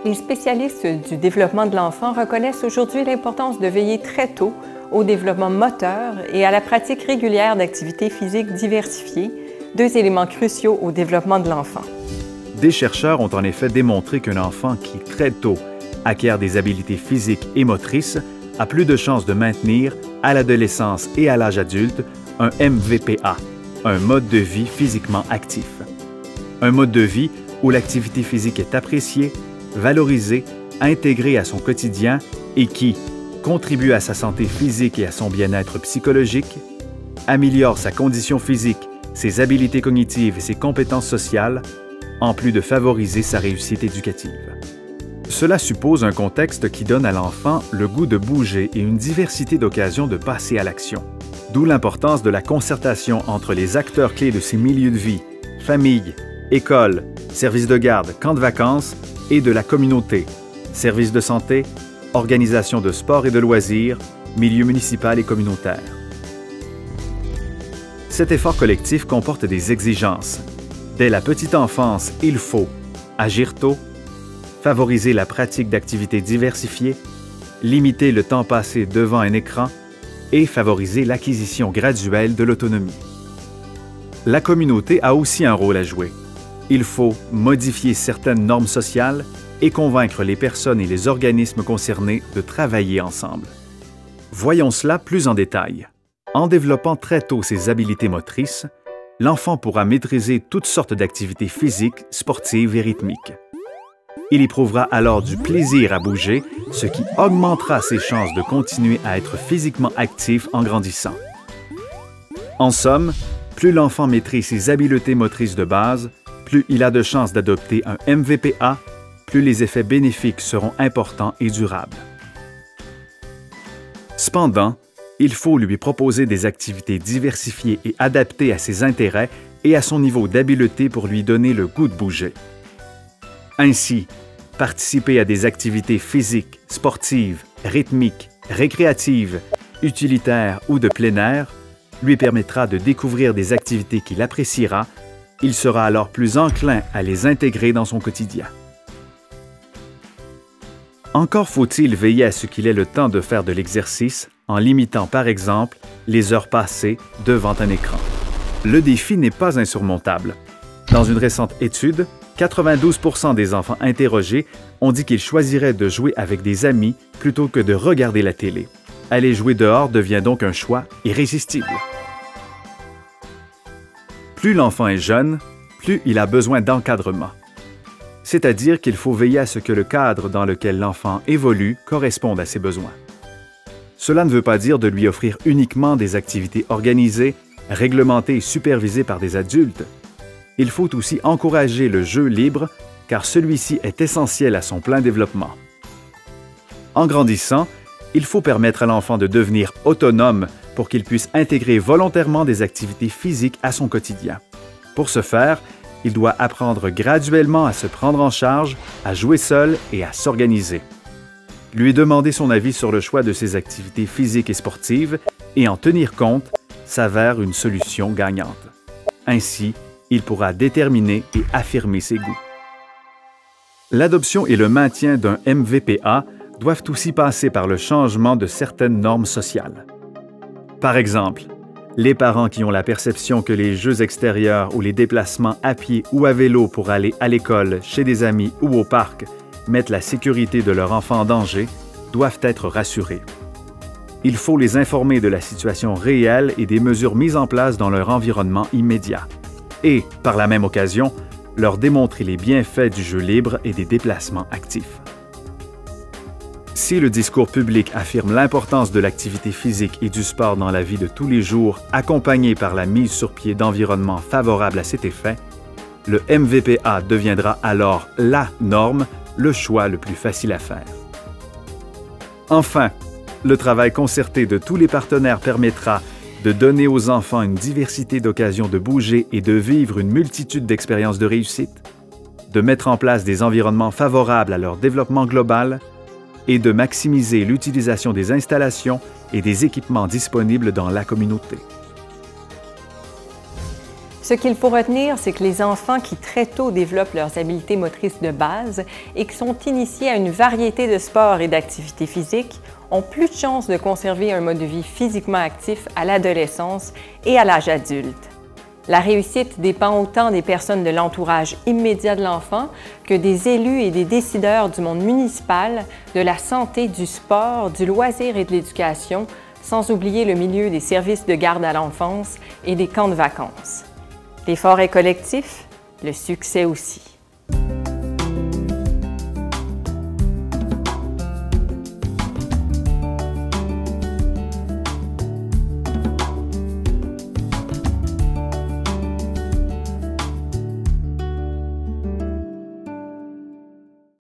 Les spécialistes du développement de l'enfant reconnaissent aujourd'hui l'importance de veiller très tôt au développement moteur et à la pratique régulière d'activités physiques diversifiées, deux éléments cruciaux au développement de l'enfant. Des chercheurs ont en effet démontré qu'un enfant qui, très tôt, acquiert des habiletés physiques et motrices a plus de chances de maintenir, à l'adolescence et à l'âge adulte, un MVPA, un mode de vie physiquement actif. Un mode de vie où l'activité physique est appréciée, valorisée, intégrée à son quotidien et qui contribue à sa santé physique et à son bien-être psychologique, améliore sa condition physique, ses habiletés cognitives et ses compétences sociales, en plus de favoriser sa réussite éducative. Cela suppose un contexte qui donne à l'enfant le goût de bouger et une diversité d'occasions de passer à l'action. D'où l'importance de la concertation entre les acteurs clés de ces milieux de vie, famille, école, services de garde, camps de vacances et de la communauté, services de santé, organisation de sport et de loisirs, milieu municipal et communautaire. Cet effort collectif comporte des exigences. Dès la petite enfance, il faut agir tôt, favoriser la pratique d'activités diversifiées, limiter le temps passé devant un écran et favoriser l'acquisition graduelle de l'autonomie. La communauté a aussi un rôle à jouer. Il faut modifier certaines normes sociales et convaincre les personnes et les organismes concernés de travailler ensemble. Voyons cela plus en détail. En développant très tôt ses habiletés motrices, l'enfant pourra maîtriser toutes sortes d'activités physiques, sportives et rythmiques. Il éprouvera alors du plaisir à bouger, ce qui augmentera ses chances de continuer à être physiquement actif en grandissant. En somme, plus l'enfant maîtrise ses habiletés motrices de base, plus il a de chances d'adopter un MVPA, plus les effets bénéfiques seront importants et durables. Cependant, il faut lui proposer des activités diversifiées et adaptées à ses intérêts et à son niveau d'habileté pour lui donner le goût de bouger. Ainsi, participer à des activités physiques, sportives, rythmiques, récréatives, utilitaires ou de plein air lui permettra de découvrir des activités qu'il appréciera. Il sera alors plus enclin à les intégrer dans son quotidien. Encore faut-il veiller à ce qu'il ait le temps de faire de l'exercice en limitant par exemple les heures passées devant un écran. Le défi n'est pas insurmontable. Dans une récente étude, 92% des enfants interrogés ont dit qu'ils choisiraient de jouer avec des amis plutôt que de regarder la télé. Aller jouer dehors devient donc un choix irrésistible. Plus l'enfant est jeune, plus il a besoin d'encadrement. C'est-à-dire qu'il faut veiller à ce que le cadre dans lequel l'enfant évolue corresponde à ses besoins. Cela ne veut pas dire de lui offrir uniquement des activités organisées, réglementées et supervisées par des adultes. Il faut aussi encourager le jeu libre, car celui-ci est essentiel à son plein développement. En grandissant, il faut permettre à l'enfant de devenir autonome pour qu'il puisse intégrer volontairement des activités physiques à son quotidien. Pour ce faire, il doit apprendre graduellement à se prendre en charge, à jouer seul et à s'organiser. Lui demander son avis sur le choix de ses activités physiques et sportives et en tenir compte s'avère une solution gagnante. Ainsi, il pourra déterminer et affirmer ses goûts. L'adoption et le maintien d'un MVPA doivent aussi passer par le changement de certaines normes sociales. Par exemple, les parents qui ont la perception que les jeux extérieurs ou les déplacements à pied ou à vélo pour aller à l'école, chez des amis ou au parc mettent la sécurité de leur enfant en danger doivent être rassurés. Il faut les informer de la situation réelle et des mesures mises en place dans leur environnement immédiat. Et, par la même occasion, leur démontrer les bienfaits du jeu libre et des déplacements actifs. Si le discours public affirme l'importance de l'activité physique et du sport dans la vie de tous les jours, accompagné par la mise sur pied d'environnements favorables à cet effet, le MVPA deviendra alors la norme, le choix le plus facile à faire. Enfin, le travail concerté de tous les partenaires permettra de donner aux enfants une diversité d'occasions de bouger et de vivre une multitude d'expériences de réussite, de mettre en place des environnements favorables à leur développement global et de maximiser l'utilisation des installations et des équipements disponibles dans la communauté. Ce qu'il faut retenir, c'est que les enfants qui très tôt développent leurs habiletés motrices de base et qui sont initiés à une variété de sports et d'activités physiques ont plus de chances de conserver un mode de vie physiquement actif à l'adolescence et à l'âge adulte. La réussite dépend autant des personnes de l'entourage immédiat de l'enfant que des élus et des décideurs du monde municipal, de la santé, du sport, du loisir et de l'éducation, sans oublier le milieu des services de garde à l'enfance et des camps de vacances. L'effort est collectif, le succès aussi.